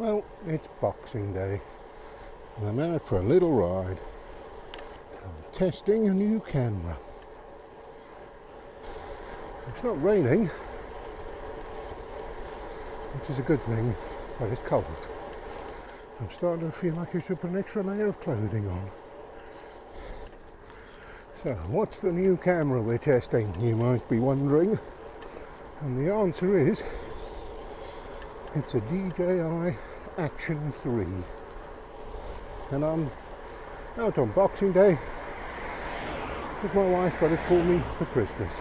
Well, it's Boxing Day and I'm out for a little ride. I'm testing a new camera. It's not raining, which is a good thing, but it's cold. I'm starting to feel like I should put an extra layer of clothing on. So, what's the new camera we're testing, you might be wondering? And the answer is, it's a DJI Action 3. And I'm out on Boxing Day because my wife got it for me for Christmas.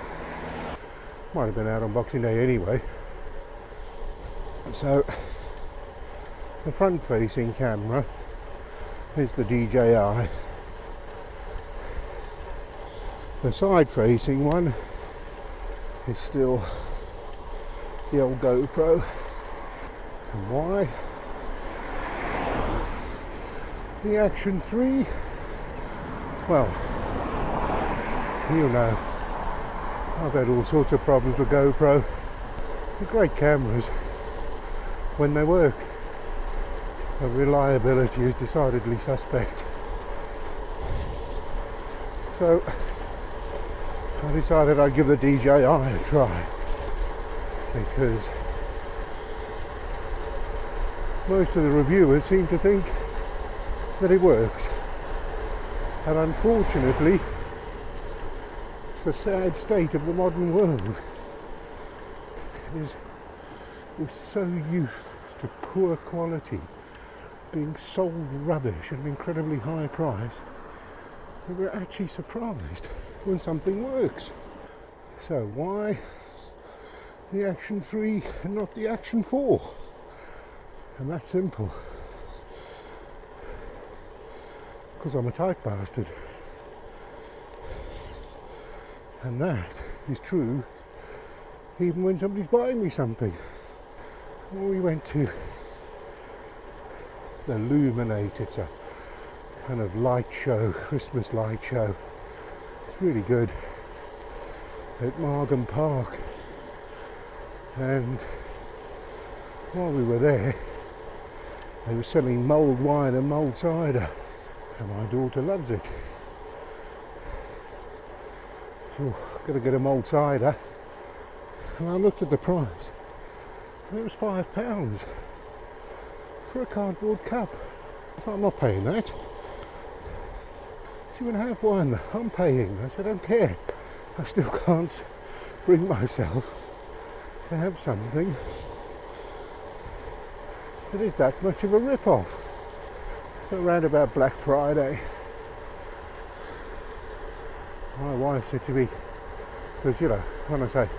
Might have been out on Boxing Day anyway. So, the front-facing camera is the DJI. The side-facing one is still the old GoPro. And why? The Action 3, well, you know, I've had all sorts of problems with GoPro. They're great cameras when they work. The reliability is decidedly suspect. So I decided I'd give the DJI a try because most of the reviewers seem to think that it works, and unfortunately it's the sad state of the modern world. We're so used to poor quality being sold rubbish at an incredibly high price that we're actually surprised when something works. So why the Action 3 and not the Action 4? And that's simple. Because I'm a tight bastard. And that is true even when somebody's buying me something. Well, we went to the Illuminate. It's a kind of light show, Christmas light show. It's really good at Margam Park. And while we were there, they were selling mulled wine and mulled cider, and my daughter loves it. So, got to get a mulled cider, and I looked at the price, and it was £5 for a cardboard cup. I thought, I'm not paying that. She would have one, I'm paying. I said, I don't care. I still can't bring myself to have something that is that much of a rip-off. So around about Black Friday, my wife said to me, because you know, when I say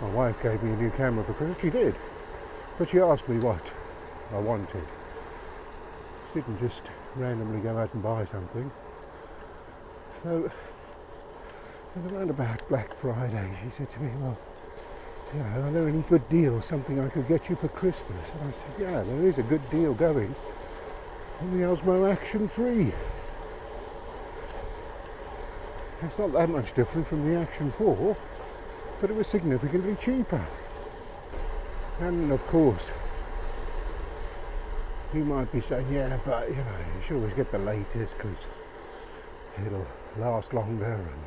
my wife gave me a new camera for Christmas, she did, but she asked me what I wanted. She didn't just randomly go out and buy something. So it was around about Black Friday, she said to me, well, you know, are there any good deals, something I could get you for Christmas? And I said, yeah, there is a good deal going on the Osmo Action 3. It's not that much different from the Action 4, but it was significantly cheaper. And of course, you might be saying, yeah, but you know, you should always get the latest because it'll last longer and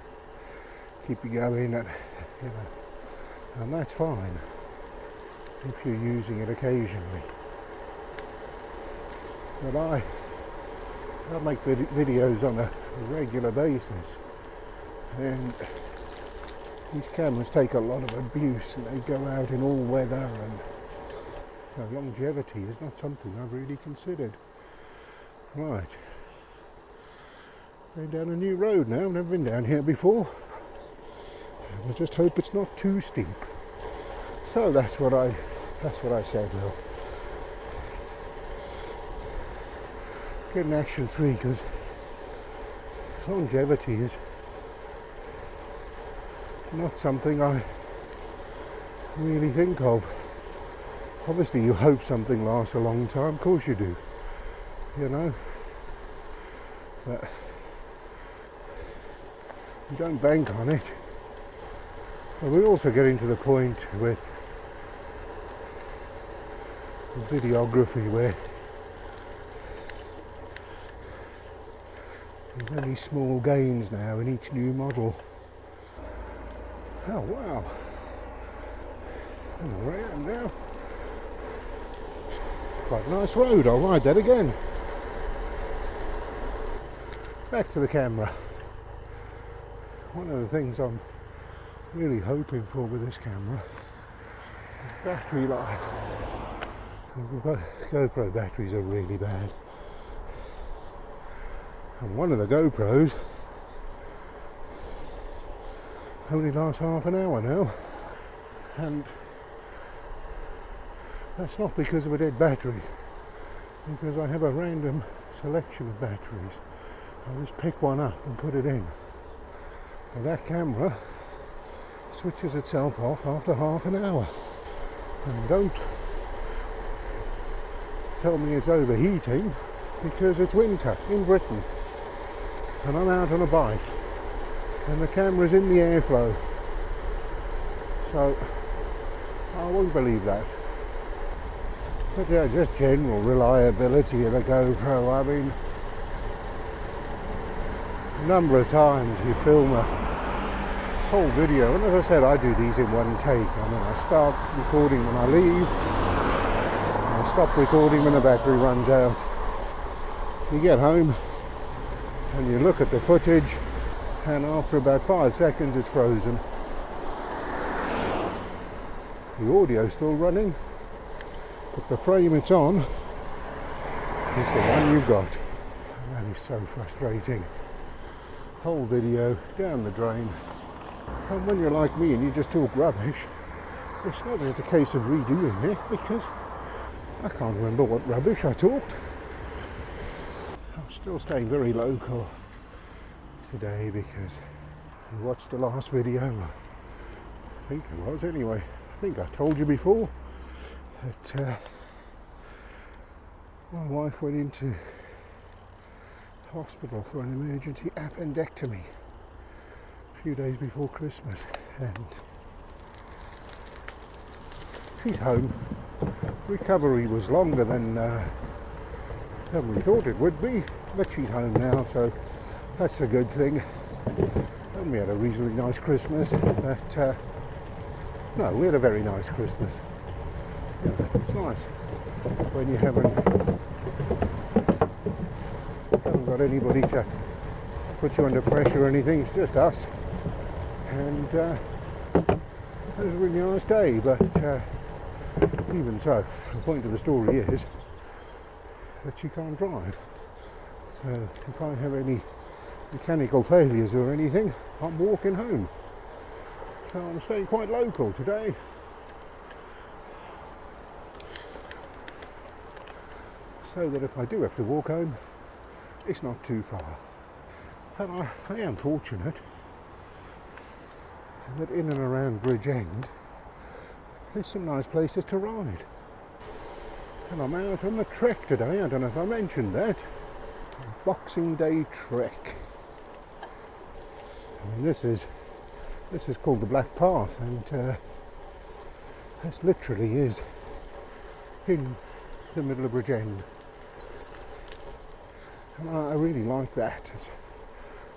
keep you going, and you know. And that's fine if you're using it occasionally. But I make videos on a regular basis, and these cameras take a lot of abuse and they go out in all weather, and so longevity is not something I've really considered. Right, going down a new road now. I've never been down here before. I just hope it's not too steep. So that's what I said. Well, get an Action 3 because longevity is not something I really think of. Obviously, you hope something lasts a long time. Of course you do. You know, but you don't bank on it. But we're also getting to the point with videography where there's only small gains now in each new model. Oh wow, I don't know where I am now. Quite a nice road, I'll ride that again. Back to the camera. One of the things I'm really hoping for with this camera is battery life. Because the GoPro batteries are really bad. And one of the GoPros only lasts half an hour now. And that's not because of a dead battery, because I have a random selection of batteries. I just pick one up and put it in. But that camera switches itself off after half an hour. And don't tell me it's overheating, because it's winter in Britain and I'm out on a bike and the camera's in the airflow, so I won't believe that. But yeah, just general reliability of the GoPro. I mean, a number of times you film a whole video, and as I said, I do these in one take. I mean, I start recording when I leave, and I stop recording when the battery runs out. You get home and you look at the footage, and after about 5 seconds it's frozen. The audio's still running, but the frame it's on is the one you've got. And that is so frustrating. Whole video down the drain. And when you're like me and you just talk rubbish, it's not just a case of redoing it, because I can't remember what rubbish I talked. I'm still staying very local today because you watched the last video. I think it was anyway. I think I told you before that my wife went into hospital for an emergency appendectomy a few days before Christmas, and she's home. Recovery was longer than we thought it would be, but she's home now, so that's a good thing. And we had a reasonably nice Christmas, but no, we had a very nice Christmas. You know, it's nice when you haven't got anybody to put you under pressure or anything. It's just us, and it was a really nice day. But even so, the point of the story is that she can't drive. So if I have any mechanical failures or anything, I'm walking home. So I'm staying quite local today. So that if I do have to walk home, it's not too far. And I am fortunate that in and around Bridgend there's some nice places to ride. And I'm out on the trek today. I don't know if I mentioned that. Boxing Day trek. I mean, this is called the Black Path, and this literally is in the middle of Bridgend. And I really like that. It's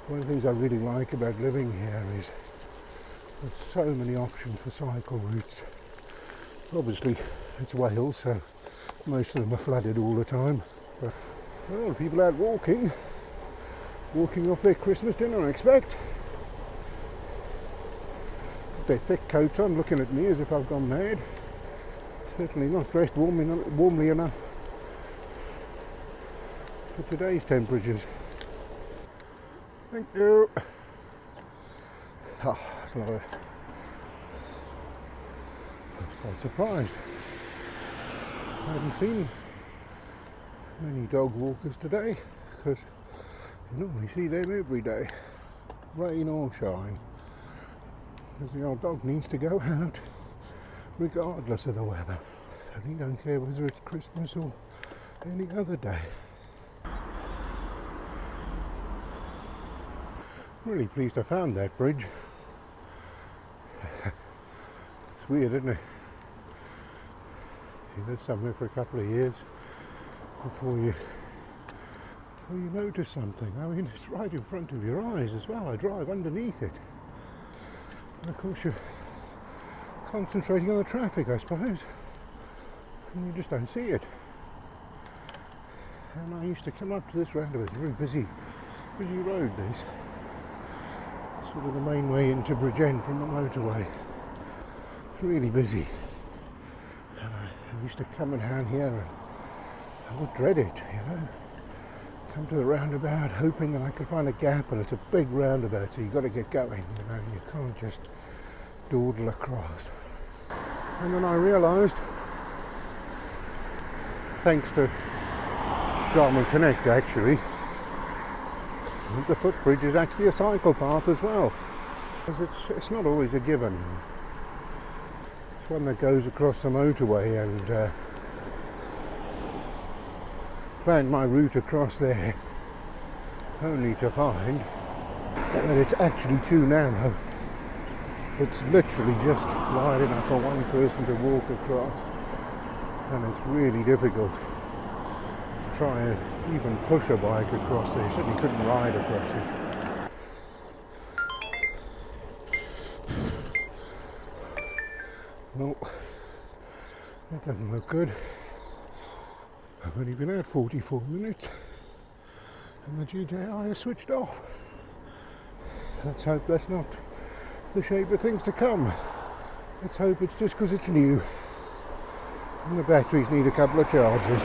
one of the things I really like about living here is there's so many options for cycle routes. Obviously it's Wales, so most of them are flooded all the time. But well, people out walking off their Christmas dinner, I expect. Got their thick coats on, looking at me as if I've gone mad. Certainly not dressed warmly enough for today's temperatures. Thank you. Oh, I was quite surprised. I haven't seen many dog walkers today, because you normally see them every day, rain or shine. Because the old dog needs to go out regardless of the weather. And he don't care whether it's Christmas or any other day. Really pleased I found that bridge. It's weird, isn't it? You live somewhere for a couple of years before you notice something. I mean, it's right in front of your eyes as well. I drive underneath it. And of course you're concentrating on the traffic, I suppose, and you just don't see it. And I used to come up to this roundabout. It's a very busy road, this. Sort of the main way into Bridgend from the motorway. It's really busy. And I used to come down here and I would dread it, you know. Come to a roundabout hoping that I could find a gap, and it's a big roundabout, so you've got to get going, you know. You can't just dawdle across. And then I realised, thanks to Garmin Connect actually, the footbridge is actually a cycle path as well. Because it's not always a given. It's one that goes across the motorway, and planned my route across there only to find that it's actually too narrow. It's literally just wide enough for one person to walk across, and it's really difficult to try and even push a bike across there. You certainly couldn't ride across it. Well, that doesn't look good. I've only been out 44 minutes and the DJI is switched off. Let's hope that's not the shape of things to come. Let's hope it's just because it's new and the batteries need a couple of charges.